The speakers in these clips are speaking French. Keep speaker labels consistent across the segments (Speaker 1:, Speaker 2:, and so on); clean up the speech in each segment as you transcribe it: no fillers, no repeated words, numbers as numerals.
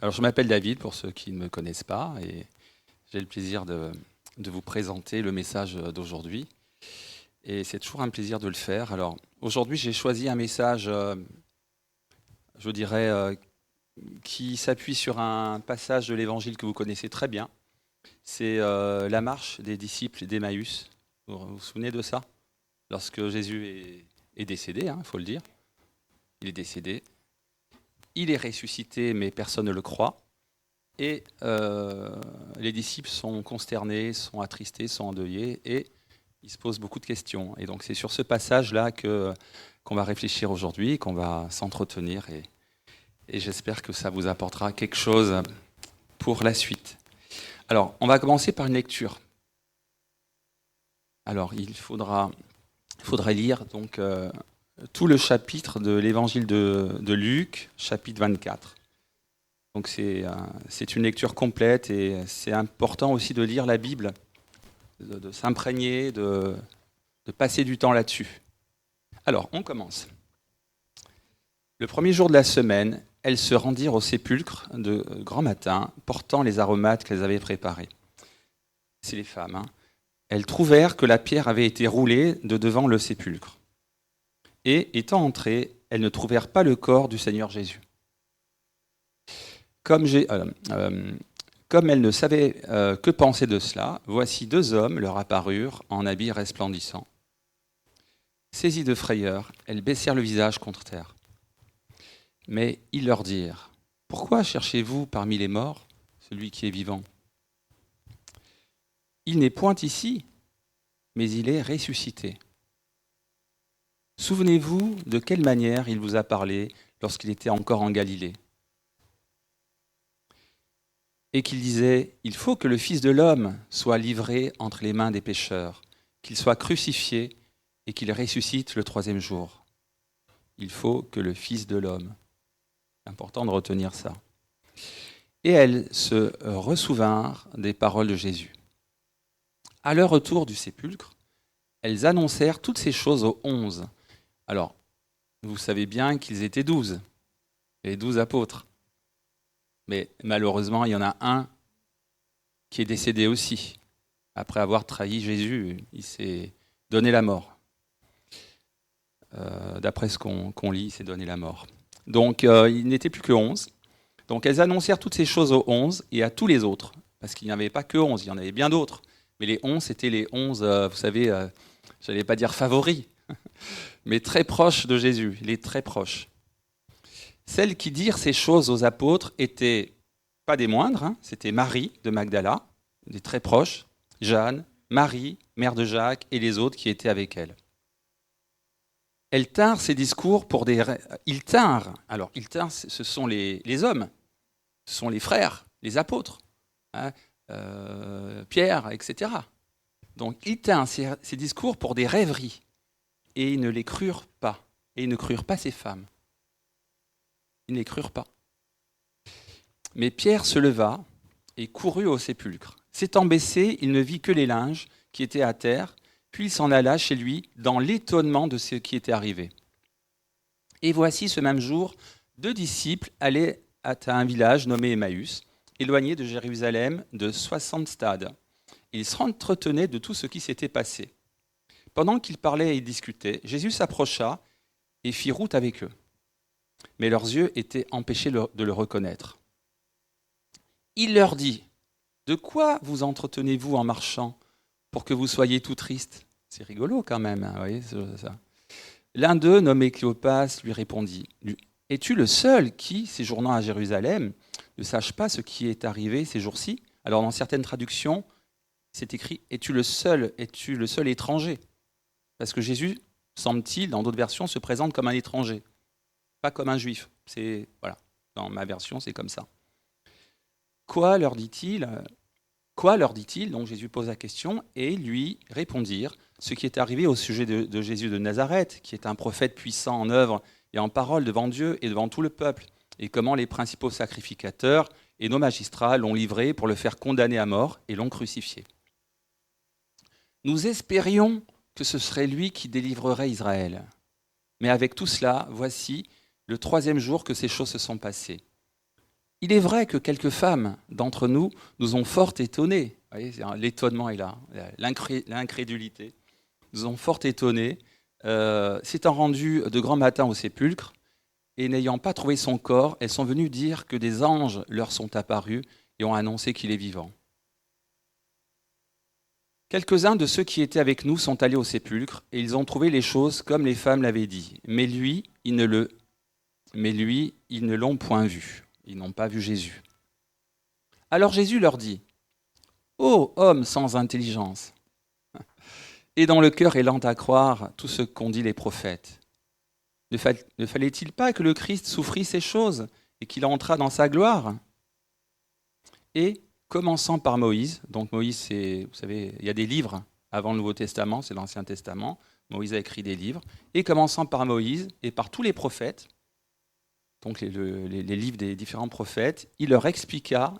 Speaker 1: Alors, je m'appelle David, pour ceux qui ne me connaissent pas, et j'ai le plaisir de vous présenter le message d'aujourd'hui. Et c'est toujours un plaisir de le faire. Alors, aujourd'hui, j'ai choisi un message, je dirais, qui s'appuie sur un passage de l'Évangile que vous connaissez très bien. C'est la marche des disciples d'Emmaüs. Vous vous souvenez de ça? Lorsque Jésus est décédé, il faut le dire. Il est décédé. Il est ressuscité, mais personne ne le croit. Et les disciples sont consternés, sont attristés, sont endeuillés, et ils se posent beaucoup de questions. Et donc c'est sur ce passage-là qu'on va réfléchir aujourd'hui, qu'on va s'entretenir, et j'espère que ça vous apportera quelque chose pour la suite. Alors, on va commencer par une lecture. Alors, il faudra lire donc tout le chapitre de l'Évangile de Luc, chapitre 24. Donc c'est une lecture complète et c'est important aussi de lire la Bible, de s'imprégner, de passer du temps là-dessus. Alors, on commence. Le premier jour de la semaine, elles se rendirent au sépulcre de grand matin, portant les aromates qu'elles avaient préparés. C'est les femmes. Elles trouvèrent que la pierre avait été roulée de devant le sépulcre. Et, étant entrées, elles ne trouvèrent pas le corps du Seigneur Jésus. Comme elles ne savaient que penser de cela, voici deux hommes leur apparurent en habits resplendissants. Saisies de frayeur, elles baissèrent le visage contre terre. Mais ils leur dirent : « Pourquoi cherchez-vous parmi les morts celui qui est vivant ? Il n'est point ici, mais il est ressuscité. Souvenez-vous de quelle manière il vous a parlé lorsqu'il était encore en Galilée. Et qu'il disait : il faut que le Fils de l'homme soit livré entre les mains des pécheurs, qu'il soit crucifié et qu'il ressuscite le troisième jour. Il faut que le Fils de l'homme. C'est important de retenir ça. Et elles se ressouvinrent des paroles de Jésus. À leur retour du sépulcre, elles annoncèrent toutes ces choses aux 11. Alors, vous savez bien qu'ils étaient 12, les 12 apôtres. Mais malheureusement, il y en a un qui est décédé aussi. Après avoir trahi Jésus, il s'est donné la mort. D'après ce qu'on lit, il s'est donné la mort. Donc, il n'était plus que 11. Donc, elles annoncèrent toutes ces choses aux 11 et à tous les autres. Parce qu'il n'y avait pas que 11, il y en avait bien d'autres. Mais les 11, c'était les 11, vous savez, je n'allais pas dire favoris, mais très proches de Jésus, les très proches. Celles qui dirent ces choses aux apôtres étaient pas des moindres, c'était Marie de Magdala, des très proches, Jeanne, Marie, mère de Jacques, et les autres qui étaient avec elle. Elles tinrent ces discours pour des... Ils tinrent, ce sont les hommes, ce sont les frères, les apôtres, Pierre, etc. Donc ils tinrent ces discours pour des rêveries, et ils ne les crurent pas, et ils ne crurent pas ces femmes. Ils ne les crurent pas. Mais Pierre se leva et courut au sépulcre. S'étant baissé, il ne vit que les linges qui étaient à terre, puis il s'en alla chez lui dans l'étonnement de ce qui était arrivé. Et voici ce même jour, deux disciples allaient à un village nommé Emmaüs, éloigné de Jérusalem de 60 stades. Ils s'entretenaient de tout ce qui s'était passé. Pendant qu'ils parlaient et discutaient, Jésus s'approcha et fit route avec eux. Mais leurs yeux étaient empêchés de le reconnaître. Il leur dit : « De quoi vous entretenez-vous en marchant pour que vous soyez tout tristes ? » C'est rigolo quand même, vous voyez ça. L'un d'eux, nommé Cléopas, lui répondit : « Es-tu le seul qui, séjournant à Jérusalem, ne sache pas ce qui est arrivé ces jours-ci ? » Alors dans certaines traductions, c'est écrit : « Es-tu le seul étranger ?» Parce que Jésus, semble-t-il, dans d'autres versions, se présente comme un étranger. Pas comme un juif. Voilà. Dans ma version, c'est comme ça. Quoi leur dit-il ? Donc Jésus pose la question et ils lui répondirent ce qui est arrivé au sujet de Jésus de Nazareth, qui est un prophète puissant en œuvre et en parole devant Dieu et devant tout le peuple, et comment les principaux sacrificateurs et nos magistrats l'ont livré pour le faire condamner à mort et l'ont crucifié. Nous espérions que ce serait lui qui délivrerait Israël. Mais avec tout cela, voici le troisième jour que ces choses se sont passées. Il est vrai que quelques femmes d'entre nous nous ont fort étonnés. Vous voyez, l'étonnement est là, l'incrédulité. Nous ont fort étonnés, s'étant rendues de grand matin au sépulcre, et n'ayant pas trouvé son corps, elles sont venues dire que des anges leur sont apparus et ont annoncé qu'il est vivant. Quelques-uns de ceux qui étaient avec nous sont allés au sépulcre, et ils ont trouvé les choses comme les femmes l'avaient dit. Mais lui, ils ne l'ont point vu. Ils n'ont pas vu Jésus. Alors Jésus leur dit, « Ô homme sans intelligence, et dont le cœur est lent à croire tout ce qu'ont dit les prophètes, ne fallait-il pas que le Christ souffrit ces choses et qu'il entrât dans sa gloire ?» Et commençant par Moïse, donc Moïse, vous savez, il y a des livres avant le Nouveau Testament, c'est l'Ancien Testament, Moïse a écrit des livres, et commençant par Moïse et par tous les prophètes, donc les livres des différents prophètes, il leur expliqua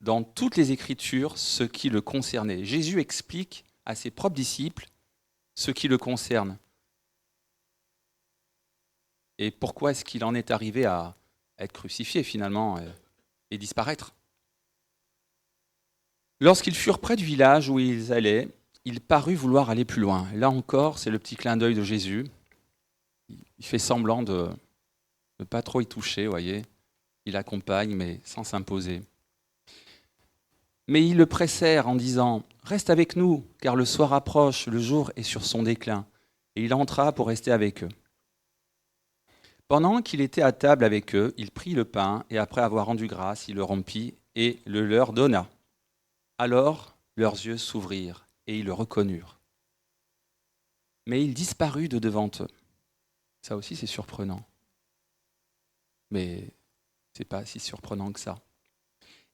Speaker 1: dans toutes les Écritures ce qui le concernait. Jésus explique à ses propres disciples ce qui le concerne. Et pourquoi est-ce qu'il en est arrivé à être crucifié finalement et disparaître ? Lorsqu'ils furent près du village où ils allaient, il parut vouloir aller plus loin. Là encore, c'est le petit clin d'œil de Jésus. Il fait semblant de ne pas trop y toucher, vous voyez. Il accompagne, mais sans s'imposer. Mais ils le pressèrent en disant « Reste avec nous, car le soir approche, le jour est sur son déclin. » Et il entra pour rester avec eux. Pendant qu'il était à table avec eux, il prit le pain, et après avoir rendu grâce, il le rompit et le leur donna. Alors leurs yeux s'ouvrirent, et ils le reconnurent. Mais il disparut de devant eux. Ça aussi, c'est surprenant. Mais ce n'est pas si surprenant que ça.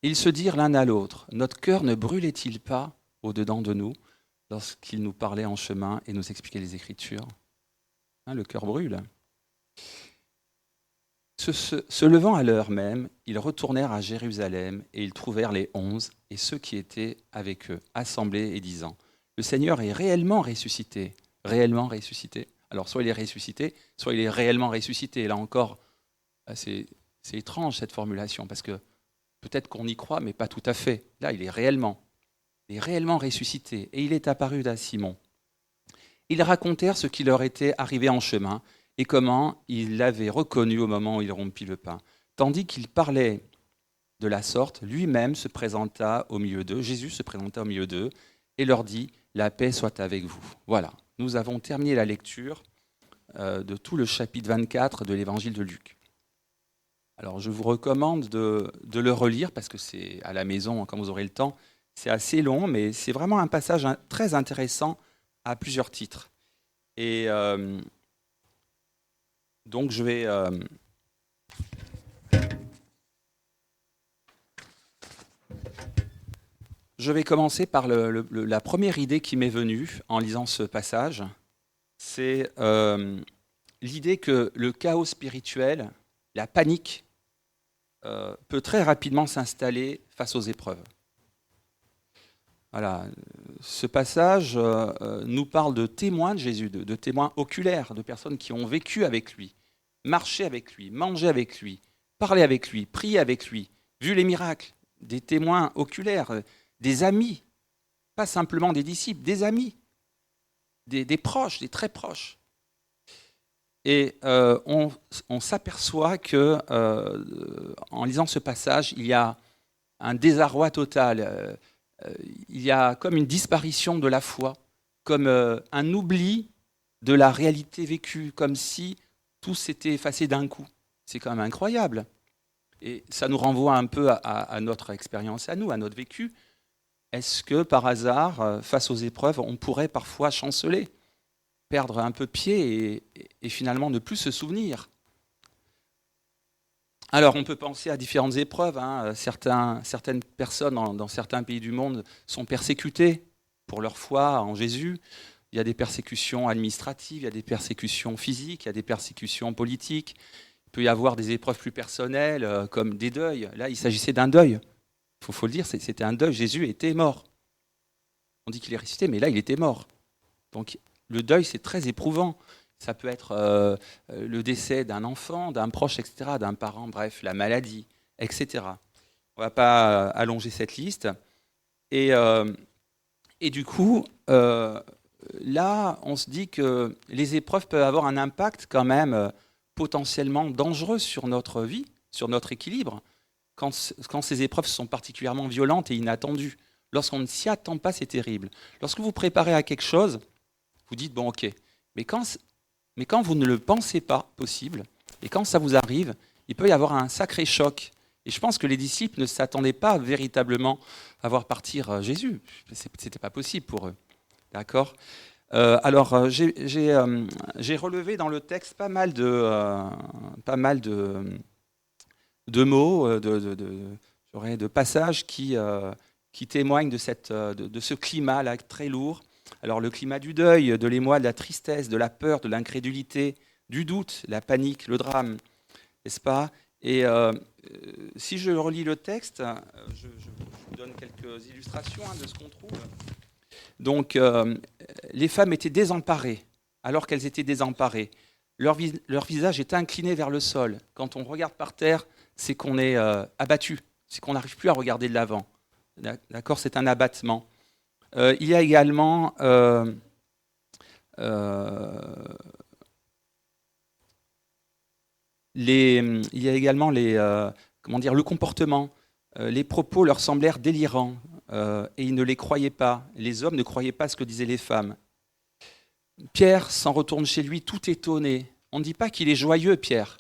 Speaker 1: Ils se dirent l'un à l'autre, « Notre cœur ne brûlait-il pas au-dedans de nous lorsqu'il nous parlait en chemin et nous expliquait les Écritures ?» Le cœur brûle. Se levant à l'heure même, ils retournèrent à Jérusalem et ils trouvèrent les 11 et ceux qui étaient avec eux, assemblés et disant, « Le Seigneur est réellement ressuscité. » Réellement ressuscité. Alors soit il est ressuscité, soit il est réellement ressuscité. Et là encore, c'est étrange cette formulation, parce que peut-être qu'on y croit, mais pas tout à fait. Là, il est réellement ressuscité. Et il est apparu à Simon. Ils racontèrent ce qui leur était arrivé en chemin et comment il l'avait reconnu au moment où il rompit le pain. Tandis qu'il parlait de la sorte, lui-même se présenta au milieu d'eux, Jésus se présenta au milieu d'eux et leur dit « La paix soit avec vous ». Voilà, nous avons terminé la lecture de tout le chapitre 24 de l'évangile de Luc. Alors je vous recommande de le relire parce que c'est à la maison, quand vous aurez le temps. C'est assez long, mais c'est vraiment un passage très intéressant à plusieurs titres. Et donc je vais commencer par la première idée qui m'est venue en lisant ce passage. C'est l'idée que le chaos spirituel, la panique, peut très rapidement s'installer face aux épreuves. Voilà. Ce passage nous parle de témoins de Jésus, de témoins oculaires, de personnes qui ont vécu avec lui, marché avec lui, mangé avec lui, parlé avec lui, prié avec lui, vu les miracles, des témoins oculaires, des amis, pas simplement des disciples, des amis, des proches, des très proches. Et on s'aperçoit que, en lisant ce passage, il y a un désarroi total. Il y a comme une disparition de la foi, comme un oubli de la réalité vécue, comme si tout s'était effacé d'un coup. C'est quand même incroyable. Et ça nous renvoie un peu à notre expérience, à nous, à notre vécu. Est-ce que par hasard, face aux épreuves, on pourrait parfois chanceler, perdre un peu pied et finalement ne plus se souvenir ? Alors, on peut penser à différentes épreuves. Certaines personnes dans certains pays du monde sont persécutées pour leur foi en Jésus. Il y a des persécutions administratives, il y a des persécutions physiques, il y a des persécutions politiques. Il peut y avoir des épreuves plus personnelles, comme des deuils. Là, il s'agissait d'un deuil. Il faut le dire, c'était un deuil. Jésus était mort. On dit qu'il est ressuscité, mais là, il était mort. Donc, le deuil, c'est très éprouvant. Ça peut être le décès d'un enfant, d'un proche, etc., d'un parent, bref, la maladie, etc. On ne va pas allonger cette liste. Et du coup, là, on se dit que les épreuves peuvent avoir un impact quand même potentiellement dangereux sur notre vie, sur notre équilibre, quand ces épreuves sont particulièrement violentes et inattendues. Lorsqu'on ne s'y attend pas, c'est terrible. Lorsque vous préparez à quelque chose, vous dites, bon ok, mais quand vous ne le pensez pas possible, et quand ça vous arrive, il peut y avoir un sacré choc. Et je pense que les disciples ne s'attendaient pas véritablement à voir partir Jésus. C'était pas possible pour eux. D'accord ? Alors, j'ai relevé dans le texte pas mal de mots, de passages qui témoignent de ce climat-là très lourd. Alors, le climat du deuil, de l'émoi, de la tristesse, de la peur, de l'incrédulité, du doute, la panique, le drame, n'est-ce pas ? Et si je relis le texte, je vous donne quelques illustrations de ce qu'on trouve. Donc, les femmes étaient désemparées, alors qu'elles étaient désemparées. Leur visage est incliné vers le sol. Quand on regarde par terre, c'est qu'on est abattu, c'est qu'on n'arrive plus à regarder de l'avant. D'accord ? C'est un abattement. Il y a également le comportement. Les propos leur semblèrent délirants et ils ne les croyaient pas. Les hommes ne croyaient pas ce que disaient les femmes. Pierre s'en retourne chez lui tout étonné. On ne dit pas qu'il est joyeux, Pierre.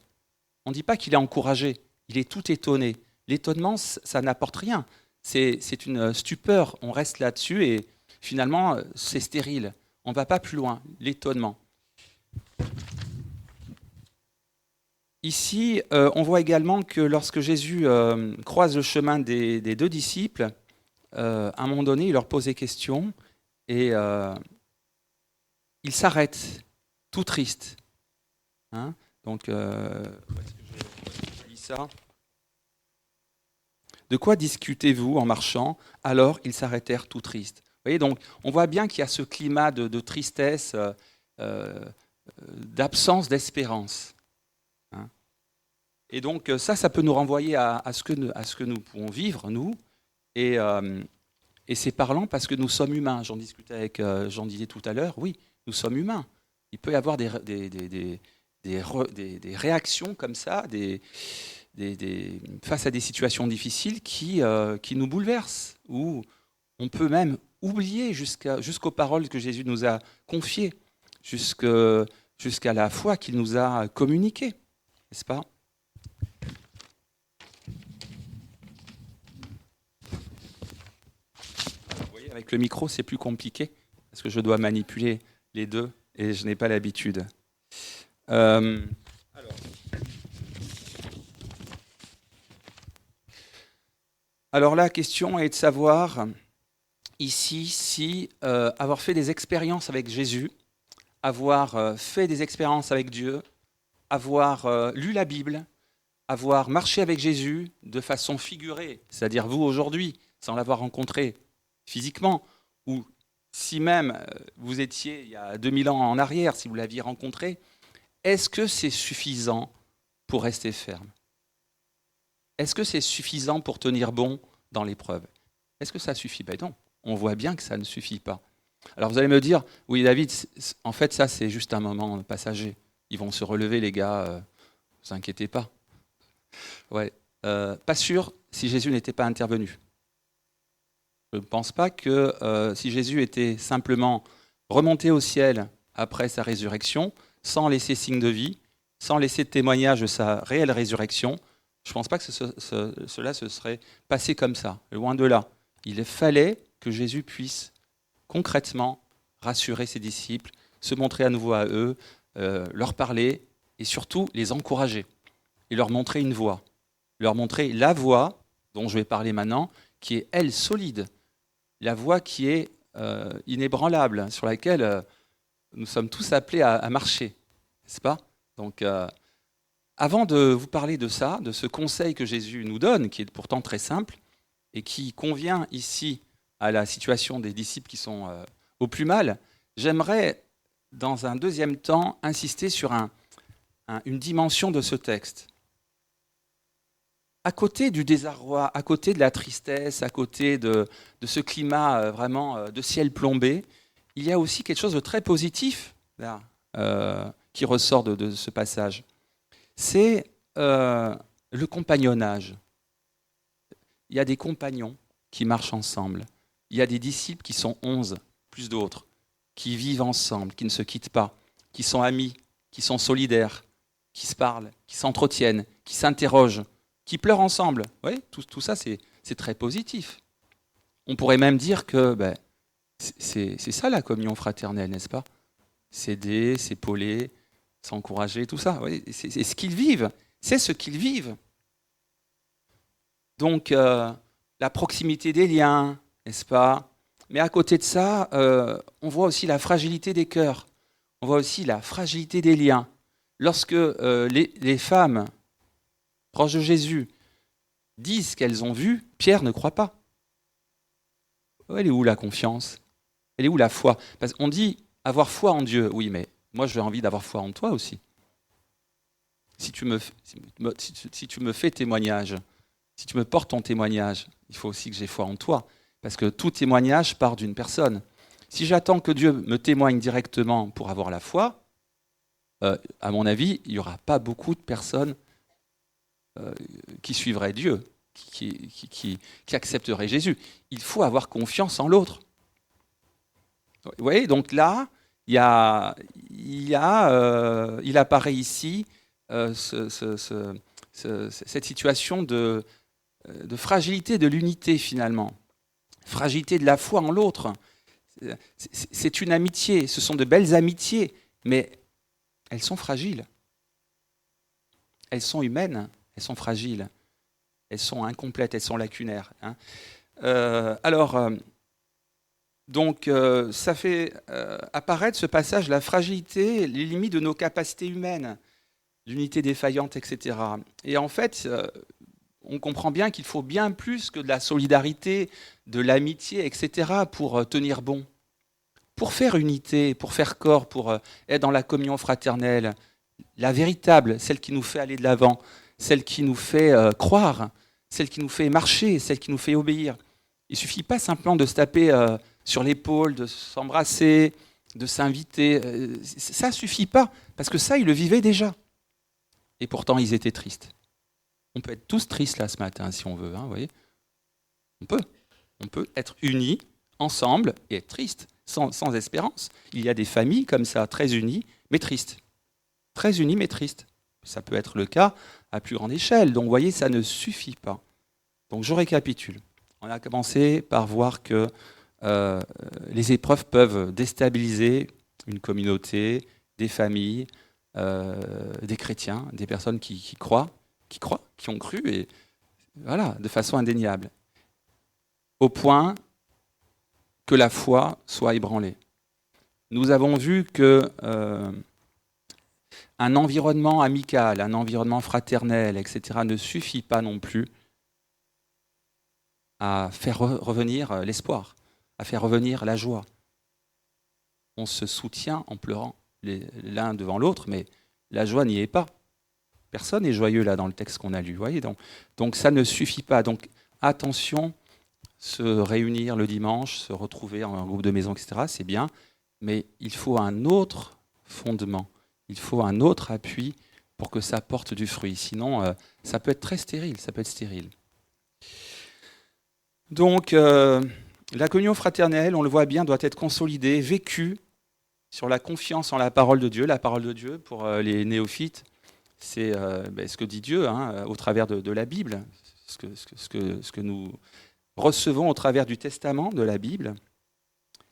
Speaker 1: On ne dit pas qu'il est encouragé. Il est tout étonné. L'étonnement, ça n'apporte rien. C'est une stupeur. On reste là-dessus et finalement, c'est stérile. On ne va pas plus loin. L'étonnement. Ici, on voit également que lorsque Jésus croise le chemin des deux disciples, à un moment donné, il leur pose des questions et il s'arrête, tout triste. Donc, je lis ça. De quoi discutez-vous en marchant ? Alors, ils s'arrêtèrent tout tristes. Vous voyez, donc, on voit bien qu'il y a ce climat de tristesse, d'absence d'espérance. Et donc ça peut nous renvoyer à ce que nous pouvons vivre, nous, et c'est parlant parce que nous sommes humains. J'en discutais avec Jean-Didier tout à l'heure, oui, nous sommes humains. Il peut y avoir des réactions comme ça, face à des situations difficiles qui nous bouleversent, où on peut même oublier jusqu'aux paroles que Jésus nous a confiées, jusqu'à la foi qu'il nous a communiquée, n'est-ce pas ? Avec le micro, c'est plus compliqué parce que je dois manipuler les deux et je n'ai pas l'habitude. Alors la question est de savoir ici si avoir fait des expériences avec Jésus, avoir fait des expériences avec Dieu, avoir lu la Bible, avoir marché avec Jésus de façon figurée, c'est-à-dire vous aujourd'hui, sans l'avoir rencontré physiquement, ou si même vous étiez il y a 2000 ans en arrière, si vous l'aviez rencontré, est-ce que c'est suffisant pour rester ferme ? Est-ce que c'est suffisant pour tenir bon dans l'épreuve ? Est-ce que ça suffit ? Ben non, on voit bien que ça ne suffit pas. Alors vous allez me dire, oui David, en fait ça c'est juste un moment passager. Ils vont se relever les gars, ne vous inquiétez pas. Ouais, pas sûr si Jésus n'était pas intervenu. Je ne pense pas que si Jésus était simplement remonté au ciel après sa résurrection, sans laisser signe de vie, sans laisser de témoignage de sa réelle résurrection, je ne pense pas que cela se serait passé comme ça, loin de là. Il fallait que Jésus puisse concrètement rassurer ses disciples, se montrer à nouveau à eux, leur parler et surtout les encourager et leur montrer une voie, leur montrer la voie dont je vais parler maintenant, qui est, elle, solide, la voie qui est inébranlable, sur laquelle nous sommes tous appelés à marcher, n'est-ce pas ? Donc, avant de vous parler de ça, de ce conseil que Jésus nous donne, qui est pourtant très simple, et qui convient ici à la situation des disciples qui sont au plus mal, j'aimerais, dans un deuxième temps, insister sur une dimension de ce texte. à côté du désarroi, à côté de la tristesse, à côté de ce climat vraiment de ciel plombé, il y a aussi quelque chose de très positif là, qui ressort de ce passage. C'est le compagnonnage. Il y a des compagnons qui marchent ensemble. Il y a des disciples qui sont 11, plus d'autres, qui vivent ensemble, qui ne se quittent pas, qui sont amis, qui sont solidaires, qui se parlent, qui s'entretiennent, qui s'interrogent, qui pleurent ensemble. Oui, tout ça, c'est très positif. On pourrait même dire que c'est ça la communion fraternelle, n'est-ce pas? S'aider, s'épauler, s'encourager, tout ça. Oui, c'est ce qu'ils vivent. C'est ce qu'ils vivent. Donc, la proximité des liens, n'est-ce pas? Mais à côté de ça, on voit aussi la fragilité des cœurs. On voit aussi la fragilité des liens. Lorsque les femmes proches de Jésus disent ce qu'elles ont vu, Pierre ne croit pas. Elle est où la confiance? Elle est où la foi? Parce qu'on dit avoir foi en Dieu. Oui, mais moi j'ai envie d'avoir foi en toi aussi. Si tu me fais témoignage, si tu me portes ton témoignage, il faut aussi que j'ai foi en toi. Parce que tout témoignage part d'une personne. Si j'attends que Dieu me témoigne directement pour avoir la foi, à mon avis, il n'y aura pas beaucoup de personnes qui suivraient Dieu, qui accepteraient Jésus. Il faut avoir confiance en l'autre. Vous voyez, donc là, il apparaît ici cette situation de fragilité de l'unité finalement, fragilité de la foi en l'autre. C'est une amitié, ce sont de belles amitiés, mais elles sont fragiles. Elles sont humaines, elles sont fragiles, elles sont incomplètes, elles sont lacunaires. Hein. Donc, ça fait apparaître ce passage, la fragilité, les limites de nos capacités humaines, l'unité défaillante, etc. Et en fait, on comprend bien qu'il faut bien plus que de la solidarité, de l'amitié, etc. pour tenir bon. Pour faire unité, pour faire corps, pour être dans la communion fraternelle, la véritable, celle qui nous fait aller de l'avant, celle qui nous fait croire, celle qui nous fait marcher, celle qui nous fait obéir. Il ne suffit pas simplement de se taper sur l'épaule, de s'embrasser, de s'inviter. Ça ne suffit pas, parce que ça, ils le vivaient déjà. Et pourtant, ils étaient tristes. On peut être tous tristes là ce matin, si on veut. Hein, vous voyez, on peut être unis, ensemble, et être tristes, sans espérance. Il y a des familles comme ça, très unies, mais tristes. Très unies, mais tristes. Ça peut être le cas à plus grande échelle. Donc, vous voyez, ça ne suffit pas. Donc, je récapitule. On a commencé par voir que les épreuves peuvent déstabiliser une communauté, des familles, des chrétiens, des personnes qui croient, qui ont cru, et voilà, de façon indéniable, au point que la foi soit ébranlée. Nous avons vu que un environnement amical, un environnement fraternel, etc., ne suffit pas non plus à faire revenir l'espoir, à faire revenir la joie. On se soutient en pleurant l'un devant l'autre, mais la joie n'y est pas. Personne n'est joyeux là dans le texte qu'on a lu. Voyez, donc ça ne suffit pas. Donc attention, se réunir le dimanche, se retrouver en groupe de maison, etc., c'est bien, mais il faut un autre fondement, il faut un autre appui pour que ça porte du fruit. Sinon, ça peut être très stérile, ça peut être stérile. Donc, la communion fraternelle, on le voit bien, doit être consolidée, vécue sur la confiance en la parole de Dieu. La parole de Dieu, pour les néophytes, c'est ce que dit Dieu au travers de la Bible, ce que nous recevons au travers du testament de la Bible.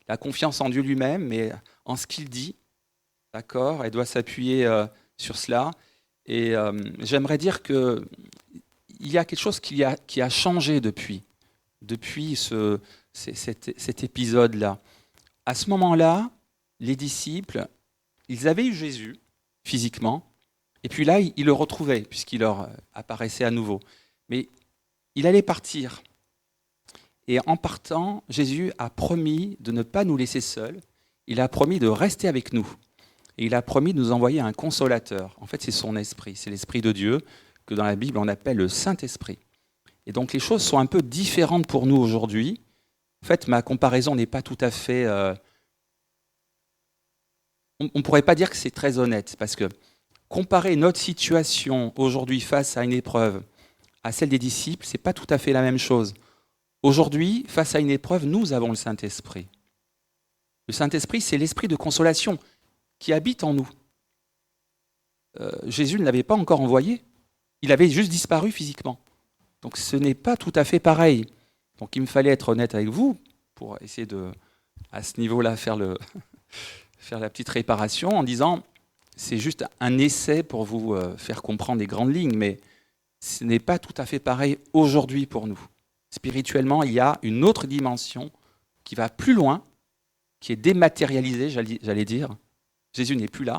Speaker 1: La confiance en Dieu lui-même, mais en ce qu'il dit, d'accord, elle doit s'appuyer sur cela. Et j'aimerais dire qu'il y a quelque chose qui a changé depuis cet épisode-là. À ce moment-là, les disciples, ils avaient eu Jésus physiquement, et puis là, ils le retrouvaient, puisqu'il leur apparaissait à nouveau. Mais il allait partir. Et en partant, Jésus a promis de ne pas nous laisser seuls. Il a promis de rester avec nous. Et il a promis de nous envoyer un consolateur. En fait, c'est son esprit, c'est l'esprit de Dieu que dans la Bible on appelle le Saint-Esprit. Et donc les choses sont un peu différentes pour nous aujourd'hui. En fait, ma comparaison n'est pas tout à fait... on ne pourrait pas dire que c'est très honnête, parce que comparer notre situation aujourd'hui face à une épreuve à celle des disciples, ce n'est pas tout à fait la même chose. Aujourd'hui, face à une épreuve, nous avons le Saint-Esprit. Le Saint-Esprit, c'est l'esprit de consolation qui habite en nous. Jésus ne l'avait pas encore envoyé, il avait juste disparu physiquement. Donc ce n'est pas tout à fait pareil. Donc il me fallait être honnête avec vous pour essayer de, à ce niveau-là, faire la petite réparation en disant c'est juste un essai pour vous faire comprendre les grandes lignes, mais ce n'est pas tout à fait pareil aujourd'hui pour nous. Spirituellement, il y a une autre dimension qui va plus loin, qui est dématérialisée, j'allais dire. Jésus n'est plus là,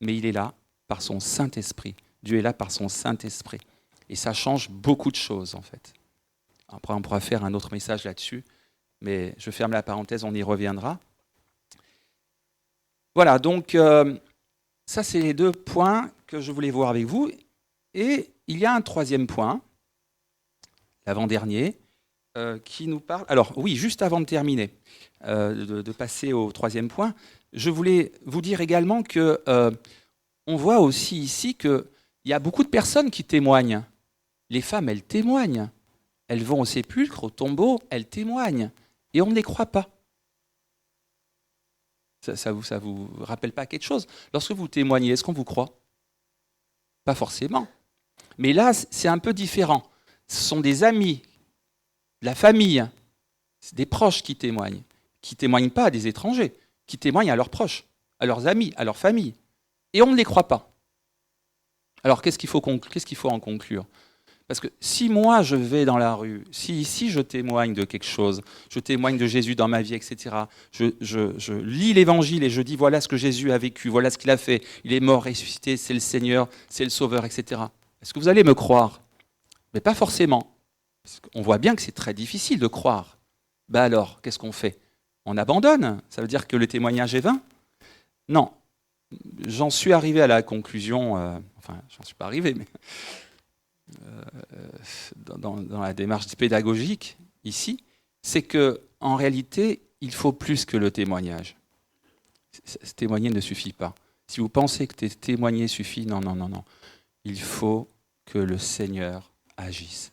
Speaker 1: mais il est là par son Saint-Esprit. Dieu est là par son Saint-Esprit. Et ça change beaucoup de choses, en fait. Après, on pourra faire un autre message là-dessus, mais je ferme la parenthèse, on y reviendra. Voilà, donc ça, c'est les 2 points que je voulais voir avec vous. Et il y a un 3e point, l'avant-dernier, qui nous parle... Alors oui, juste avant de terminer, de passer au 3e point, je voulais vous dire également que on voit aussi ici qu'il y a beaucoup de personnes qui témoignent. Les femmes, elles témoignent. Elles vont au sépulcre, au tombeau, elles témoignent. Et on ne les croit pas. Ça vous rappelle pas quelque chose? Lorsque vous témoignez, est-ce qu'on vous croit? Pas forcément. Mais là, c'est un peu différent. Ce sont des amis, de la famille, c'est des proches qui témoignent pas à des étrangers, qui témoignent à leurs proches, à leurs amis, à leur famille. Et on ne les croit pas. Alors, qu'est-ce qu'il faut en conclure? Parce que si moi, je vais dans la rue, si ici, je témoigne de quelque chose, je témoigne de Jésus dans ma vie, etc., je lis l'Évangile et je dis, voilà ce que Jésus a vécu, voilà ce qu'il a fait, il est mort, ressuscité, c'est le Seigneur, c'est le Sauveur, etc. Est-ce que vous allez me croire? Mais pas forcément. On voit bien que c'est très difficile de croire. Ben alors, qu'est-ce qu'on fait? On abandonne? Ça veut dire que le témoignage est vain? Non. J'en suis arrivé à la conclusion, enfin, j'en suis pas arrivé, mais dans la démarche pédagogique ici, c'est que en réalité, il faut plus que le témoignage. Témoigner ne suffit pas. Si vous pensez que témoigner suffit, non. Il faut que le Seigneur agisse.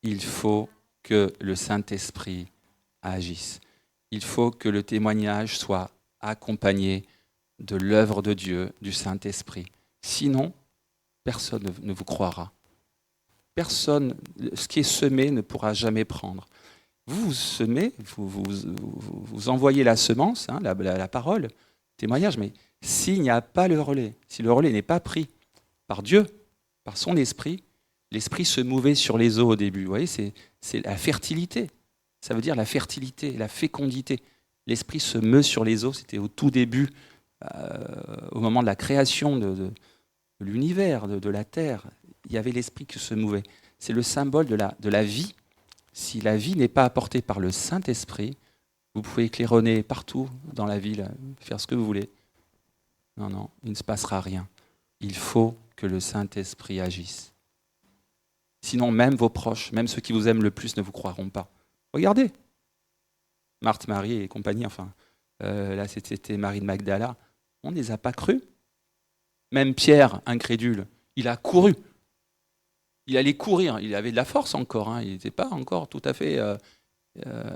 Speaker 1: Il faut que le Saint-Esprit agisse. Il faut que le témoignage soit accompagné de l'œuvre de Dieu, du Saint-Esprit. Sinon, personne ne vous croira. Personne, ce qui est semé ne pourra jamais prendre. Vous semez, vous envoyez la semence, hein, la parole, témoignage, mais s'il n'y a pas le relais, si le relais n'est pas pris par Dieu, par son esprit, l'esprit se mouvait sur les eaux au début. Vous voyez, c'est la fertilité. Ça veut dire la fertilité, la fécondité. L'esprit se meut sur les eaux, c'était au tout début, au moment de la création de l'univers, de la terre. Il y avait l'esprit qui se mouvait. C'est le symbole de la vie. Si la vie n'est pas apportée par le Saint-Esprit, vous pouvez claironner partout dans la ville, faire ce que vous voulez. Non, il ne se passera rien. Il faut que le Saint-Esprit agisse. Sinon, même vos proches, même ceux qui vous aiment le plus ne vous croiront pas. Regardez. Marthe, Marie et compagnie, enfin, là c'était Marie de Magdala. On ne les a pas crus. Même Pierre, incrédule, il a couru. Il allait courir, il avait de la force encore, hein. Il n'était pas encore tout à fait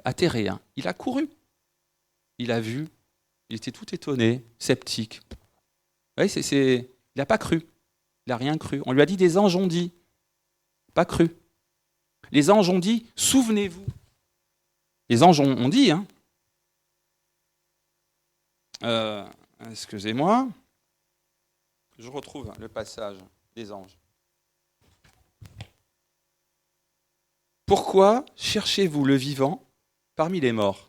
Speaker 1: atterré. Hein. Il a couru. Il a vu, il était tout étonné, sceptique. Oui, il n'a pas cru. Il n'a rien cru. On lui a dit des anges ont dit. Pas cru. Les anges ont dit, souvenez-vous. Les anges ont dit, hein. Excusez-moi. Je retrouve le passage des anges. Pourquoi cherchez-vous le vivant parmi les morts?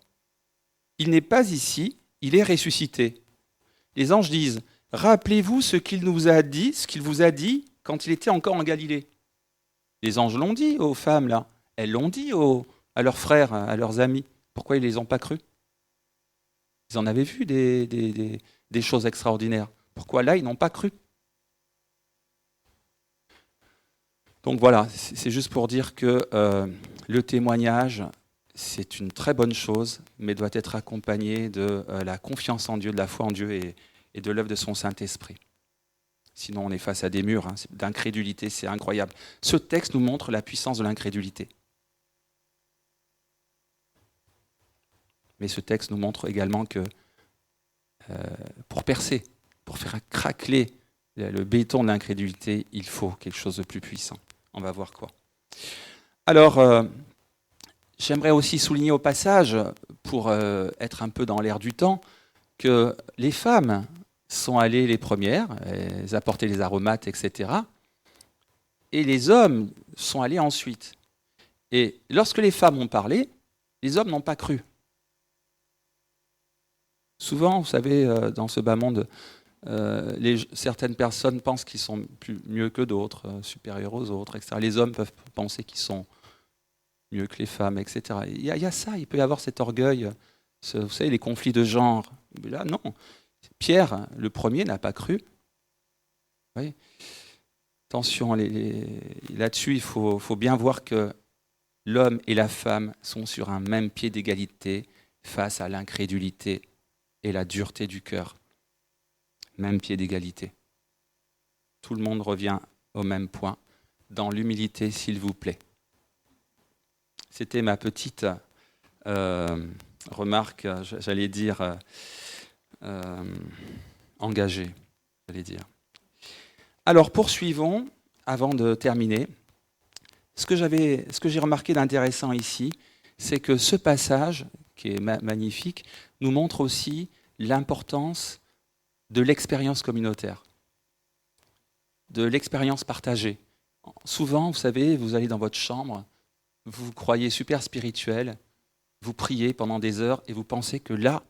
Speaker 1: Il n'est pas ici, il est ressuscité. Les anges disent, rappelez-vous ce qu'il vous a dit quand il était encore en Galilée. Les anges l'ont dit aux femmes, là. Elles l'ont dit à leurs frères, à leurs amis. Pourquoi ils ne les ont pas crus? Ils en avaient vu des choses extraordinaires. Pourquoi là, ils n'ont pas cru? Donc voilà, c'est juste pour dire que le témoignage, c'est une très bonne chose, mais doit être accompagné de la confiance en Dieu, de la foi en Dieu et de l'œuvre de son Saint-Esprit. Sinon, on est face à des murs d'incrédulité, c'est incroyable. Ce texte nous montre la puissance de l'incrédulité. Mais ce texte nous montre également que pour percer, pour faire craqueler le béton de l'incrédulité, il faut quelque chose de plus puissant. On va voir quoi. Alors, j'aimerais aussi souligner au passage, pour être un peu dans l'air du temps, que les femmes sont allées les premières, elles apportaient les aromates, etc. Et les hommes sont allés ensuite. Et lorsque les femmes ont parlé, les hommes n'ont pas cru. Souvent, vous savez, dans ce bas monde, certaines personnes pensent qu'ils sont mieux que d'autres, supérieurs aux autres, etc. Les hommes peuvent penser qu'ils sont mieux que les femmes, etc. Il y a ça, il peut y avoir cet orgueil, vous savez, les conflits de genre. Mais là, non. Pierre, le premier, n'a pas cru. Oui. Attention, là-dessus, il faut bien voir que l'homme et la femme sont sur un même pied d'égalité face à l'incrédulité et la dureté du cœur. Même pied d'égalité. Tout le monde revient au même point, dans l'humilité, s'il vous plaît. C'était ma petite remarque, j'allais dire, engagée, j'allais dire. Alors, poursuivons, avant de terminer. Ce que j'ai remarqué d'intéressant ici, c'est que ce passage, qui est magnifique, nous montre aussi l'importance de l'expérience communautaire, de l'expérience partagée. Souvent, vous savez, vous allez dans votre chambre, vous vous croyez super spirituel, vous priez pendant des heures et vous pensez que là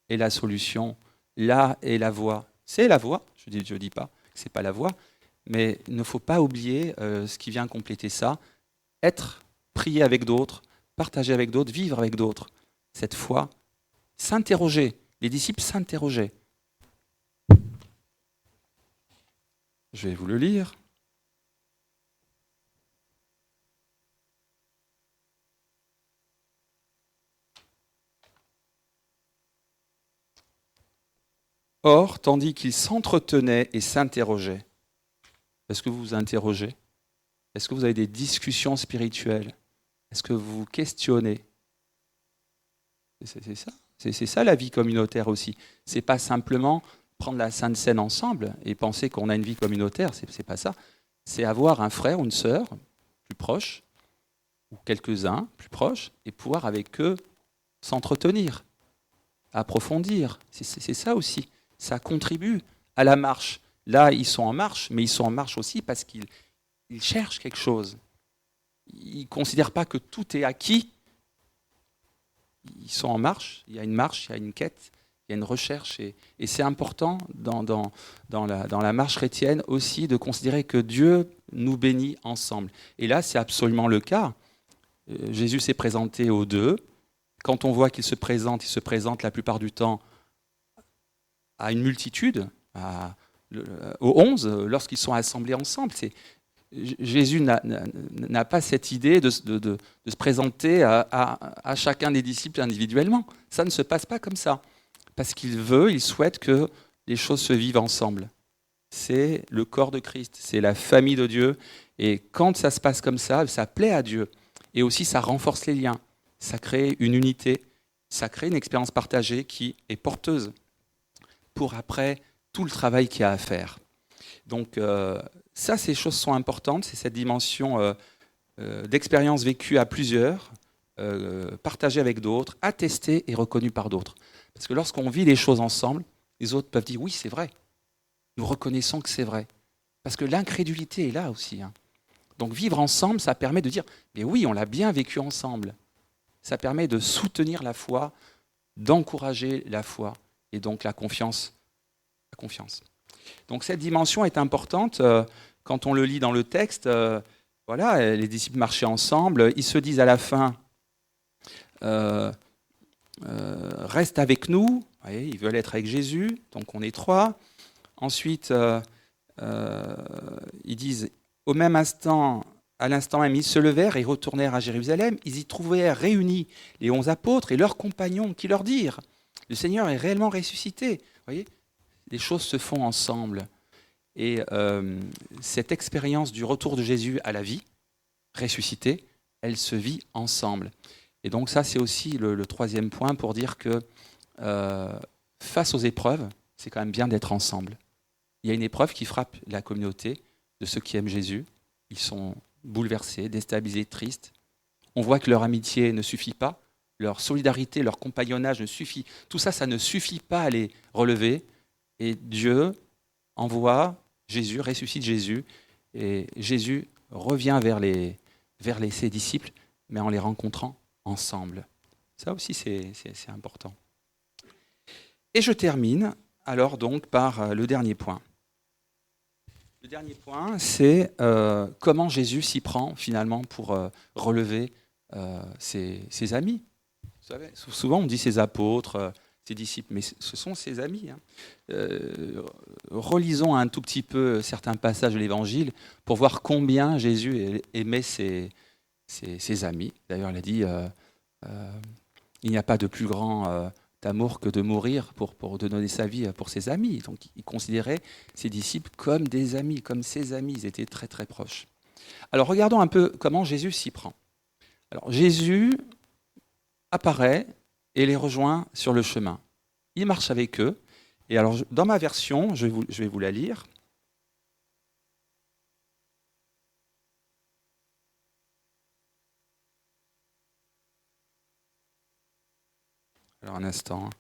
Speaker 1: est la solution, là est la voie. C'est la voie, je ne dis pas que ce n'est pas la voie, mais il ne faut pas oublier ce qui vient compléter ça, être, prier avec d'autres, partager avec d'autres, vivre avec d'autres. Cette foi, s'interroger. Les disciples s'interrogeaient. Je vais vous le lire. Or, tandis qu'ils s'entretenaient et s'interrogeaient, est-ce que vous vous interrogez? Est-ce que vous avez des discussions spirituelles? Est-ce que vous vous questionnez? C'est ça. C'est ça la vie communautaire aussi. C'est pas simplement prendre la Sainte Seine ensemble et penser qu'on a une vie communautaire, c'est pas ça. C'est avoir un frère ou une sœur plus proche, ou quelques-uns plus proches, et pouvoir avec eux s'entretenir, approfondir. C'est ça aussi. Ça contribue à la marche. Là, ils sont en marche, mais ils sont en marche aussi parce qu'ils cherchent quelque chose. Ils ne considèrent pas que tout est acquis. Ils sont en marche, il y a une quête, il y a une recherche. Et c'est important dans la marche chrétienne aussi de considérer que Dieu nous bénit ensemble. Et là, c'est absolument le cas. Jésus s'est présenté aux deux. Quand on voit qu'il se présente la plupart du temps à une multitude, aux 11, lorsqu'ils sont assemblés ensemble. Jésus n'a pas cette idée de se présenter à chacun des disciples individuellement. Ça ne se passe pas comme ça. Parce il souhaite que les choses se vivent ensemble. C'est le corps de Christ, c'est la famille de Dieu. Et quand ça se passe comme ça plaît à Dieu. Et aussi, ça renforce les liens. Ça crée une unité, ça crée une expérience partagée qui est porteuse pour après tout le travail qu'il y a à faire. Donc ces choses sont importantes, c'est cette dimension d'expérience vécue à plusieurs, partagée avec d'autres, attestée et reconnue par d'autres. Parce que lorsqu'on vit les choses ensemble, les autres peuvent dire oui, c'est vrai. Nous reconnaissons que c'est vrai. Parce que l'incrédulité est là aussi. Donc vivre ensemble, ça permet de dire mais oui, on l'a bien vécu ensemble. Ça permet de soutenir la foi, d'encourager la foi et donc la confiance. Donc cette dimension est importante. Quand on le lit dans le texte, voilà, les disciples marchaient ensemble. Ils se disent à la fin, reste avec nous. Vous voyez, ils veulent être avec Jésus, donc on est trois. Ensuite, ils disent, au même instant, à l'instant même, ils se levèrent et retournèrent à Jérusalem. Ils y trouvèrent réunis les 11 apôtres et leurs compagnons qui leur dirent, le Seigneur est réellement ressuscité. Vous voyez, les choses se font ensemble. Et cette expérience du retour de Jésus à la vie, ressuscité, elle se vit ensemble. Et donc ça, c'est aussi le troisième point pour dire que face aux épreuves, c'est quand même bien d'être ensemble. Il y a une épreuve qui frappe la communauté de ceux qui aiment Jésus. Ils sont bouleversés, déstabilisés, tristes. On voit que leur amitié ne suffit pas, leur solidarité, leur compagnonnage ne suffit. Tout ça, ça ne suffit pas à les relever. Et Dieu envoie Jésus, ressuscite Jésus, et Jésus revient vers ses disciples, mais en les rencontrant ensemble. Ça aussi, c'est important. Et je termine alors donc par le dernier point. Le dernier point, c'est comment Jésus s'y prend finalement pour relever ses amis. Vous savez, souvent on dit ses apôtres, ses disciples, mais ce sont ses amis. Relisons un tout petit peu certains passages de l'Évangile pour voir combien Jésus aimait ses amis. D'ailleurs, il a dit il n'y a pas de plus grand amour que de mourir pour donner sa vie pour ses amis. Donc, il considérait ses disciples comme des amis, comme ses amis. Ils étaient très, très proches. Alors, regardons un peu comment Jésus s'y prend. Alors, Jésus apparaît et les rejoint sur le chemin. Il marche avec eux. Et alors, dans ma version, je vais vous la lire. Alors, un instant.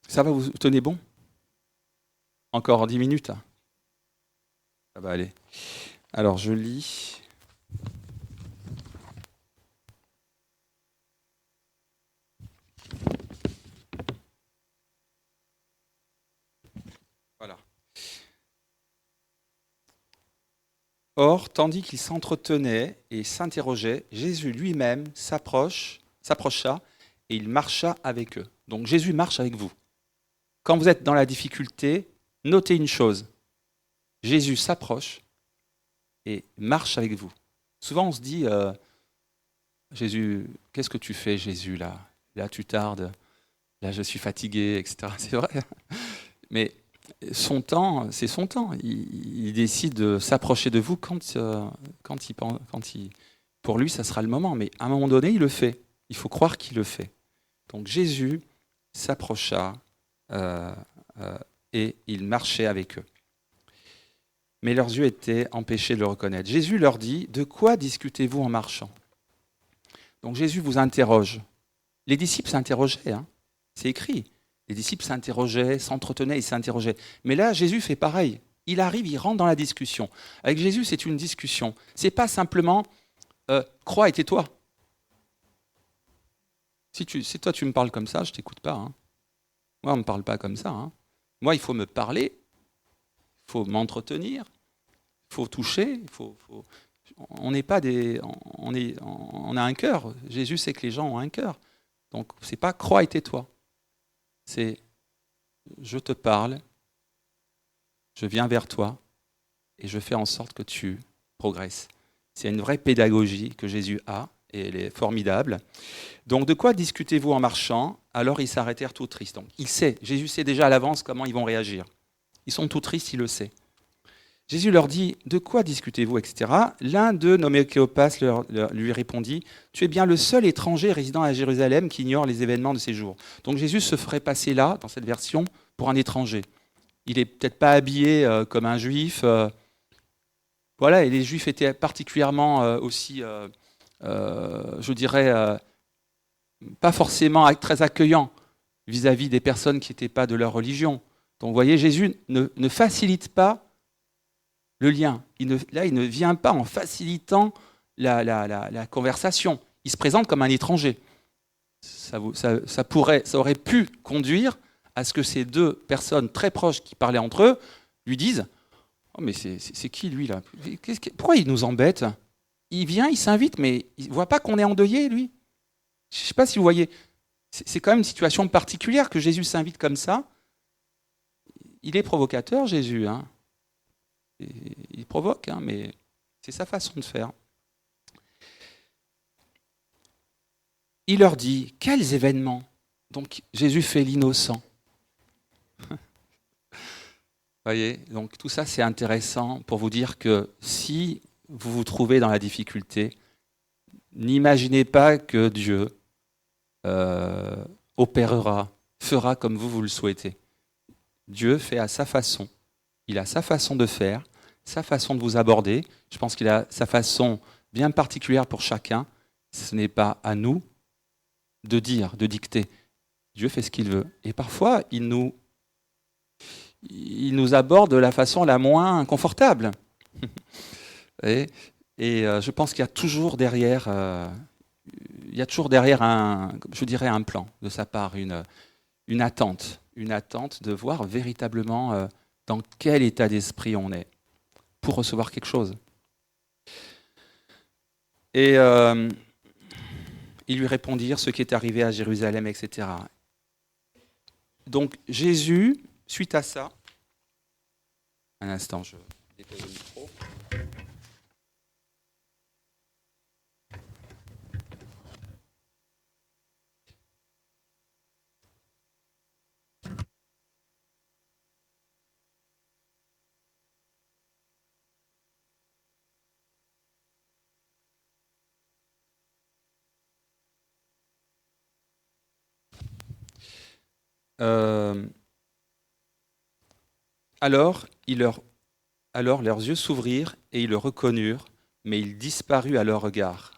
Speaker 1: Ça va, vous tenez bon? Encore 10 minutes? Ça va aller. Alors, je lis. Voilà. Or, tandis qu'ils s'entretenaient et s'interrogeaient, Jésus lui-même s'approcha et il marcha avec eux. Donc Jésus marche avec vous. Quand vous êtes dans la difficulté, notez une chose. Jésus s'approche et marche avec vous. Souvent on se dit, Jésus, qu'est-ce que tu fais Jésus là? Là tu tardes, là je suis fatigué, etc. C'est vrai. Mais son temps, c'est son temps. Il décide de s'approcher de vous quand pour lui, ça sera le moment. Mais à un moment donné, il le fait. Il faut croire qu'il le fait. Donc Jésus s'approcha et il marchait avec eux. Mais leurs yeux étaient empêchés de le reconnaître. Jésus leur dit, « De quoi discutez-vous en marchant ?» Donc Jésus vous interroge. Les disciples s'interrogeaient, c'est écrit. Les disciples s'interrogeaient, s'entretenaient, ils s'interrogeaient. Mais là, Jésus fait pareil. Il arrive, il rentre dans la discussion. Avec Jésus, c'est une discussion. C'est pas simplement crois et tais-toi. Si toi tu me parles comme ça, je t'écoute pas. Moi, on me parle pas comme ça. Moi, il faut me parler, il faut m'entretenir, il faut toucher. On n'est pas on a un cœur. Jésus sait que les gens ont un cœur. Donc, c'est pas crois et tais-toi. C'est je te parle, je viens vers toi et je fais en sorte que tu progresses. C'est une vraie pédagogie que Jésus a et elle est formidable. Donc de quoi discutez-vous en marchant? Alors ils s'arrêtèrent tout tristes. Donc Jésus sait déjà à l'avance comment ils vont réagir. Ils sont tout tristes, il le sait. Jésus leur dit, de quoi discutez-vous, etc. L'un d'eux, nommé Cléopas, lui répondit, tu es bien le seul étranger résidant à Jérusalem qui ignore les événements de ces jours. Donc Jésus se ferait passer là, dans cette version, pour un étranger. Il n'est peut-être pas habillé comme un juif. Voilà, et les juifs étaient particulièrement aussi, je dirais, pas forcément très accueillants vis-à-vis des personnes qui n'étaient pas de leur religion. Donc vous voyez, Jésus ne facilite pas le lien. Il ne vient pas en facilitant la conversation. Il se présente comme un étranger. Ça aurait pu conduire à ce que ces deux personnes très proches qui parlaient entre eux lui disent « Oh mais c'est qui lui là? Pourquoi il nous embête? Il vient, il s'invite, mais il ne voit pas qu'on est endeuillé lui. » Je ne sais pas si vous voyez. C'est quand même une situation particulière que Jésus s'invite comme ça. Il est provocateur, Jésus. provoque, hein, mais c'est sa façon de faire. Il leur dit, quels événements? Donc Jésus fait l'innocent. Voyez, donc tout ça c'est intéressant pour vous dire que si vous vous trouvez dans la difficulté, n'imaginez pas que Dieu opérera, fera comme vous le souhaitez. Dieu fait à sa façon. Il a sa façon de faire, sa façon de vous aborder. Je pense qu'il a sa façon bien particulière pour chacun. Ce n'est pas à nous de dire, de dicter. Dieu fait ce qu'il veut. Et parfois, il nous aborde de la façon la moins confortable. Et je pense qu'il y a toujours derrière, un plan de sa part, une attente de voir véritablement dans quel état d'esprit on est pour recevoir quelque chose. Et ils lui répondirent ce qui est arrivé à Jérusalem, etc. Donc Jésus, suite à ça, un instant, je dépose le micro. Alors leurs yeux s'ouvrirent et ils le reconnurent, mais il disparut à leur regard.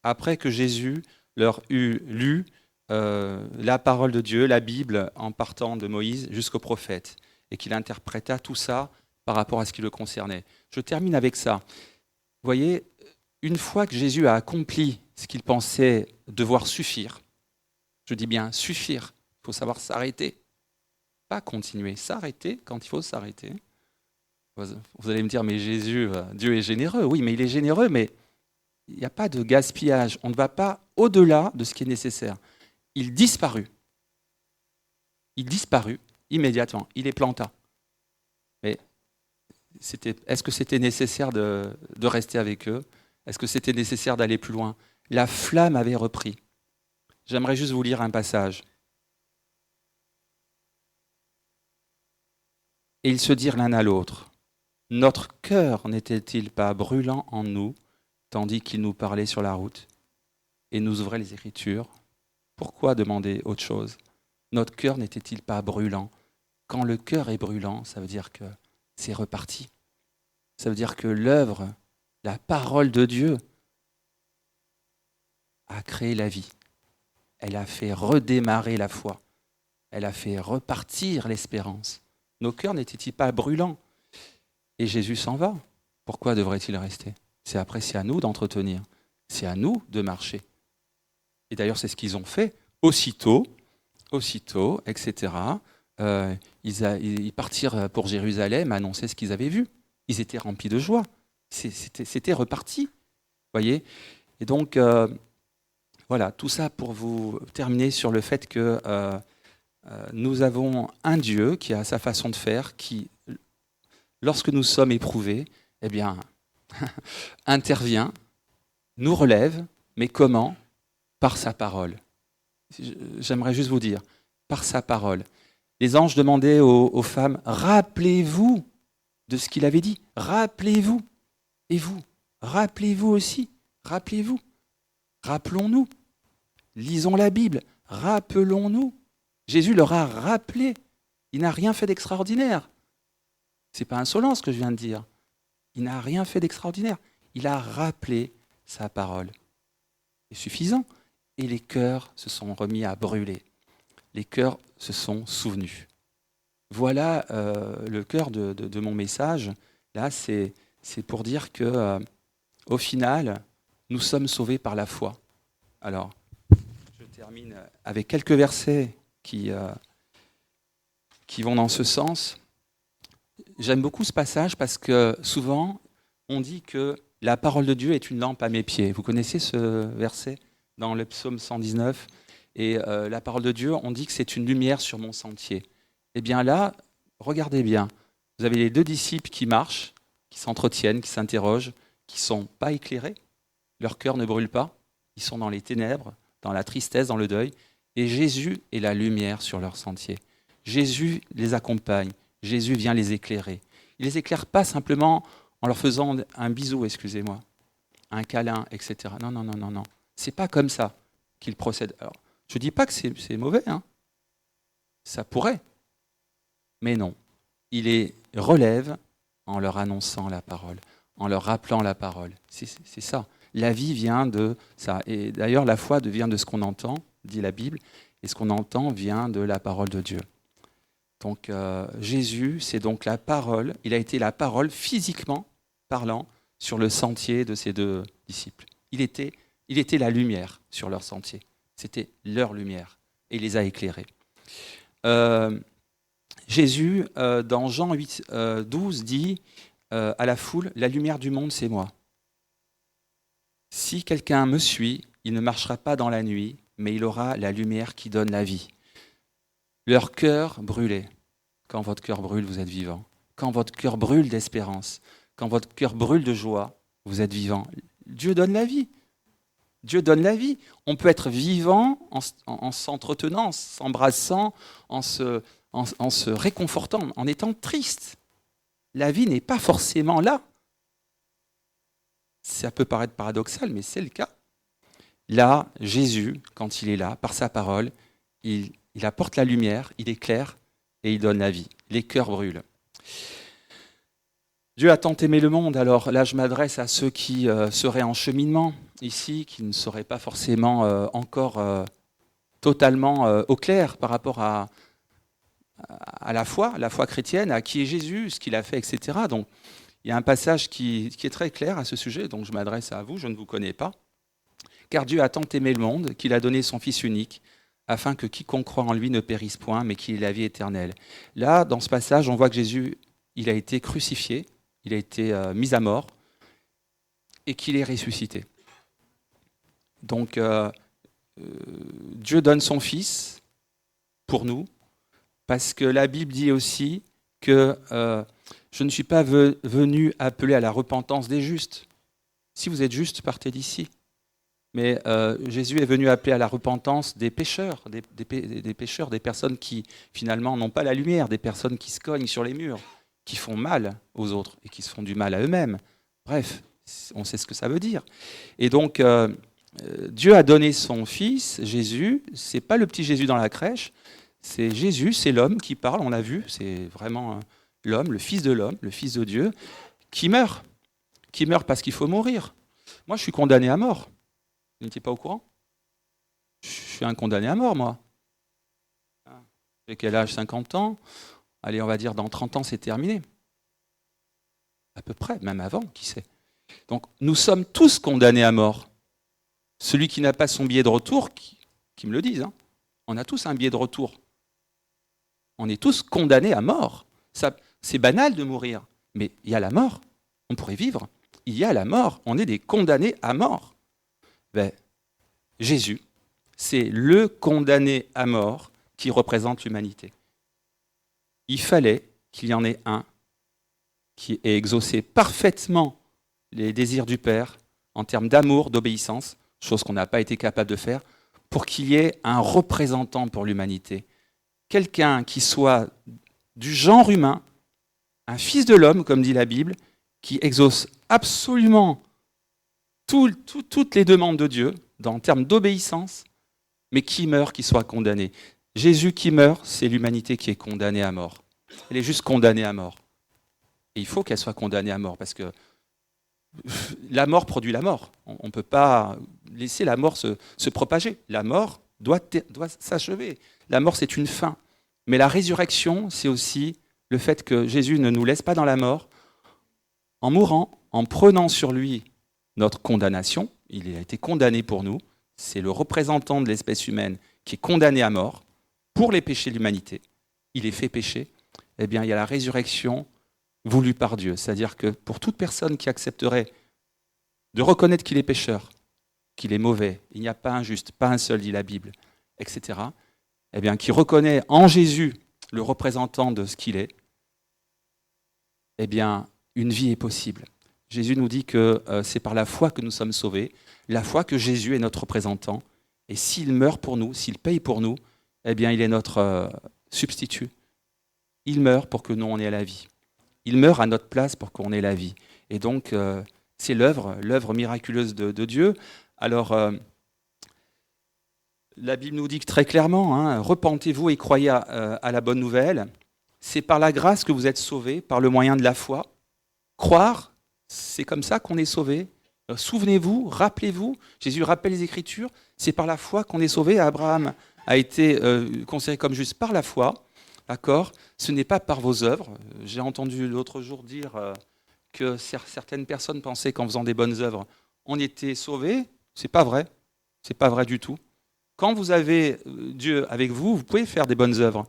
Speaker 1: Après que Jésus leur eut lu la parole de Dieu, la Bible, en partant de Moïse jusqu'au prophète, et qu'il interpréta tout ça par rapport à ce qui le concernait. Je termine avec ça. Vous voyez, une fois que Jésus a accompli ce qu'il pensait devoir suffire, je dis bien suffire, il faut savoir s'arrêter, pas continuer, s'arrêter quand il faut s'arrêter. Vous allez me dire, mais Jésus, Dieu est généreux. Oui, mais il est généreux, mais il n'y a pas de gaspillage. On ne va pas au-delà de ce qui est nécessaire. Il disparut. Il disparut immédiatement. Il les planta. Mais est-ce que c'était nécessaire de rester avec eux? Est-ce que c'était nécessaire d'aller plus loin? La flamme avait repris. J'aimerais juste vous lire un passage. Et ils se dirent l'un à l'autre, notre cœur n'était-il pas brûlant en nous, tandis qu'il nous parlait sur la route et nous ouvrait les Écritures? Pourquoi demander autre chose? Notre cœur n'était-il pas brûlant? Quand le cœur est brûlant, ça veut dire que c'est reparti. Ça veut dire que l'œuvre, la parole de Dieu, a créé la vie. Elle a fait redémarrer la foi. Elle a fait repartir l'espérance. Nos cœurs n'étaient-ils pas brûlants? Et Jésus s'en va. Pourquoi devrait-il rester? C'est à nous d'entretenir. C'est à nous de marcher. Et d'ailleurs, c'est ce qu'ils ont fait. Aussitôt, etc. Ils partirent pour Jérusalem, annoncer ce qu'ils avaient vu. Ils étaient remplis de joie. C'était reparti. Voyez? Et donc, voilà, tout ça pour vous terminer sur le fait que nous avons un Dieu qui a sa façon de faire, qui, lorsque nous sommes éprouvés, eh bien, intervient, nous relève, mais comment? Par sa parole. J'aimerais juste vous dire, par sa parole. Les anges demandaient aux femmes, rappelez-vous de ce qu'il avait dit, rappelez-vous. Et vous, rappelez-vous aussi, rappelez-vous. Rappelons-nous, lisons la Bible, rappelons-nous. Jésus leur a rappelé, il n'a rien fait d'extraordinaire. Ce n'est pas insolent ce que je viens de dire. Il n'a rien fait d'extraordinaire. Il a rappelé sa parole. C'est suffisant. Et les cœurs se sont remis à brûler. Les cœurs se sont souvenus. Voilà le cœur de mon message. Là, c'est pour dire que, au final, nous sommes sauvés par la foi. Alors, je termine avec quelques versets qui vont dans ce sens. J'aime beaucoup ce passage parce que souvent, on dit que la parole de Dieu est une lampe à mes pieds. Vous connaissez ce verset dans le psaume 119? Et la parole de Dieu, on dit que c'est une lumière sur mon sentier. Eh bien là, regardez bien. Vous avez les deux disciples qui marchent, qui s'entretiennent, qui s'interrogent, qui ne sont pas éclairés. Leur cœur ne brûle pas. Ils sont dans les ténèbres, dans la tristesse, dans le deuil. Et Jésus est la lumière sur leur sentier. Jésus les accompagne. Jésus vient les éclairer. Il ne les éclaire pas simplement en leur faisant un bisou, excusez-moi, un câlin, etc. Non, non, non, non, non. C'est pas comme ça qu'il procède. Alors, je ne dis pas que c'est mauvais, hein. Ça pourrait. Mais non. Il les relève en leur annonçant la parole, en leur rappelant la parole. C'est ça. La vie vient de ça. Et d'ailleurs, la foi vient de ce qu'on entend, dit la Bible, et ce qu'on entend vient de la parole de Dieu. Donc Jésus, c'est donc la parole. Il a été la parole physiquement parlant sur le sentier de ses deux disciples. Il était la lumière sur leur sentier. C'était leur lumière. Et il les a éclairés. Jésus, dans Jean 8, 12, dit à la foule, « La lumière du monde, c'est moi. Si quelqu'un me suit, il ne marchera pas dans la nuit, mais il aura la lumière qui donne la vie. » Leur cœur brûlait. Quand votre cœur brûle, vous êtes vivant. Quand votre cœur brûle d'espérance, quand votre cœur brûle de joie, vous êtes vivant. Dieu donne la vie. Dieu donne la vie. On peut être vivant en s'entretenant, en s'embrassant, en se réconfortant, en étant triste. La vie n'est pas forcément là. Ça peut paraître paradoxal, mais c'est le cas. Là, Jésus, quand il est là, par sa parole, il apporte la lumière, il éclaire et il donne la vie. Les cœurs brûlent. Dieu a tant aimé le monde, alors là je m'adresse à ceux qui seraient en cheminement ici, qui ne seraient pas forcément encore totalement au clair par rapport à la foi chrétienne, à qui est Jésus, ce qu'il a fait, etc. Donc il y a un passage qui est très clair à ce sujet, donc je m'adresse à vous, je ne vous connais pas. Car Dieu a tant aimé le monde qu'il a donné son Fils unique, afin que quiconque croit en lui ne périsse point, mais qu'il ait la vie éternelle. Là, dans ce passage, on voit que Jésus, il a été crucifié, il a été mis à mort, et qu'il est ressuscité. Donc, Dieu donne son Fils pour nous, parce que la Bible dit aussi que je ne suis pas venu appeler à la repentance des justes. Si vous êtes juste, partez d'ici. Mais Jésus est venu appeler à la repentance des pécheurs, des pécheurs, des personnes qui finalement n'ont pas la lumière, des personnes qui se cognent sur les murs, qui font mal aux autres et qui se font du mal à eux-mêmes. Bref, on sait ce que ça veut dire. Et donc, Dieu a donné son Fils, Jésus. C'est pas le petit Jésus dans la crèche, c'est Jésus, c'est l'homme qui parle, on l'a vu, c'est vraiment l'homme, le Fils de l'homme, le Fils de Dieu, qui meurt parce qu'il faut mourir. Moi, je suis condamné à mort. Vous n'étiez pas au courant? Je suis un condamné à mort, moi. J'ai quel âge? 50 ans. Allez, on va dire dans 30 ans, c'est terminé. À peu près, même avant, qui sait. Donc, nous sommes tous condamnés à mort. Celui qui n'a pas son billet de retour, qui me le dise, hein. On a tous un billet de retour. On est tous condamnés à mort. Ça, c'est banal de mourir, mais il y a la mort. On pourrait vivre. Il y a la mort. On est des condamnés à mort. Ben, Jésus, c'est le condamné à mort qui représente l'humanité. Il fallait qu'il y en ait un qui ait exaucé parfaitement les désirs du Père en termes d'amour, d'obéissance, chose qu'on n'a pas été capable de faire, pour qu'il y ait un représentant pour l'humanité. Quelqu'un qui soit du genre humain, un fils de l'homme, comme dit la Bible, qui exauce absolument toutes les demandes de Dieu, en termes d'obéissance, mais qui meurt, qui soit condamné. Jésus qui meurt, c'est l'humanité qui est condamnée à mort. Elle est juste condamnée à mort. Et il faut qu'elle soit condamnée à mort, parce que la mort produit la mort. On ne peut pas laisser la mort se propager. La mort doit s'achever. La mort, c'est une fin. Mais la résurrection, c'est aussi le fait que Jésus ne nous laisse pas dans la mort. En mourant, en prenant sur lui notre condamnation, il a été condamné pour nous, c'est le représentant de l'espèce humaine qui est condamné à mort pour les péchés de l'humanité. Il est fait pécher. Eh bien, il y a la résurrection voulue par Dieu. C'est-à-dire que pour toute personne qui accepterait de reconnaître qu'il est pécheur, qu'il est mauvais, il n'y a pas un juste, pas un seul, dit la Bible, etc., eh bien, qui reconnaît en Jésus le représentant de ce qu'il est, eh bien, une vie est possible. Jésus nous dit que c'est par la foi que nous sommes sauvés, la foi que Jésus est notre représentant, et s'il meurt pour nous, s'il paye pour nous, eh bien il est notre substitut. Il meurt pour que nous on ait la vie. Il meurt à notre place pour qu'on ait la vie. Et donc c'est l'œuvre miraculeuse de Dieu. Alors la Bible nous dit très clairement, repentez-vous et croyez à la bonne nouvelle. C'est par la grâce que vous êtes sauvés, par le moyen de la foi. Croire, c'est comme ça qu'on est sauvé. Souvenez-vous, rappelez-vous, Jésus rappelle les Écritures, c'est par la foi qu'on est sauvé. Abraham a été considéré comme juste par la foi, d'accord ? Ce n'est pas par vos œuvres. J'ai entendu l'autre jour dire que certaines personnes pensaient qu'en faisant des bonnes œuvres, on était sauvés. C'est pas vrai. C'est pas vrai du tout. Quand vous avez Dieu avec vous, vous pouvez faire des bonnes œuvres.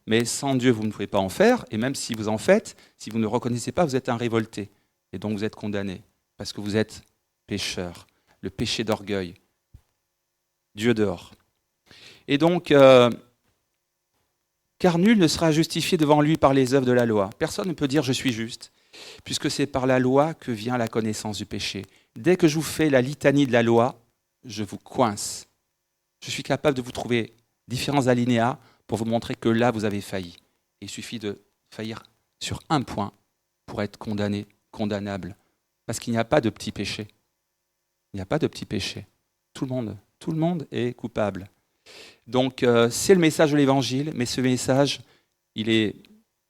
Speaker 1: Mais sans Dieu, vous ne pouvez pas en faire. Et même si vous en faites, si vous ne le reconnaissez pas, vous êtes un révolté. Et donc vous êtes condamné. Parce que vous êtes pécheur. Le péché d'orgueil. Dieu dehors. Et donc, car nul ne sera justifié devant lui par les œuvres de la loi. Personne ne peut dire « je suis juste », puisque c'est par la loi que vient la connaissance du péché. Dès que je vous fais la litanie de la loi, je vous coince. Je suis capable de vous trouver différents alinéas pour vous montrer que là, vous avez failli. Il suffit de faillir sur un point pour être condamné, condamnable. Parce qu'il n'y a pas de petit péché. Il n'y a pas de petit péché. Tout le monde est coupable. Donc, c'est le message de l'Évangile, mais ce message, il est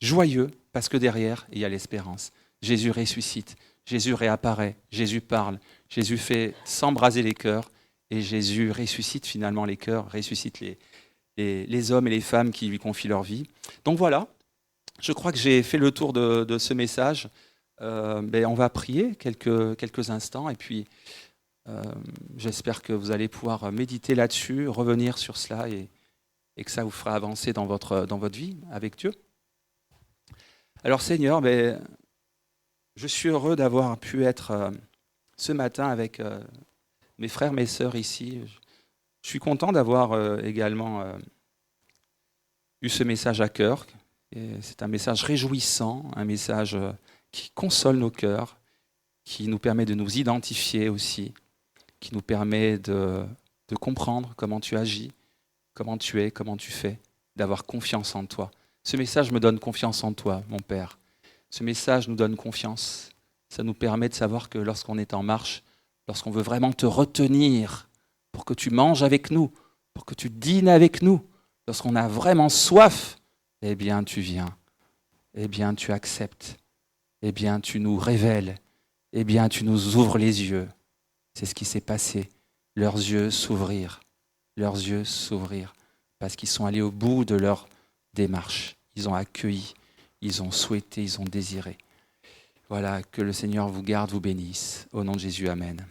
Speaker 1: joyeux parce que derrière, il y a l'espérance. Jésus ressuscite, Jésus réapparaît, Jésus parle, Jésus fait s'embraser les cœurs et Jésus ressuscite finalement les cœurs, ressuscite les hommes et les femmes qui lui confient leur vie. Donc voilà, je crois que j'ai fait le tour de ce message. On va prier quelques instants et puis j'espère que vous allez pouvoir méditer là-dessus, revenir sur cela et que ça vous fera avancer dans votre vie avec Dieu. Alors Seigneur, je suis heureux d'avoir pu être ce matin avec mes frères, mes sœurs ici. Je suis content d'avoir également eu ce message à cœur. Et c'est un message réjouissant, un message qui console nos cœurs, qui nous permet de nous identifier aussi, qui nous permet de comprendre comment tu agis, comment tu es, comment tu fais, d'avoir confiance en toi. Ce message me donne confiance en toi, mon Père. Ce message nous donne confiance. Ça nous permet de savoir que lorsqu'on est en marche, lorsqu'on veut vraiment te retenir pour que tu manges avec nous, pour que tu dînes avec nous, lorsqu'on a vraiment soif, eh bien tu viens, eh bien tu acceptes, eh bien tu nous révèles, eh bien tu nous ouvres les yeux. C'est ce qui s'est passé. Leurs yeux s'ouvrirent, parce qu'ils sont allés au bout de leur démarche. Ils ont accueilli, ils ont souhaité, ils ont désiré. Voilà, que le Seigneur vous garde, vous bénisse. Au nom de Jésus, amen.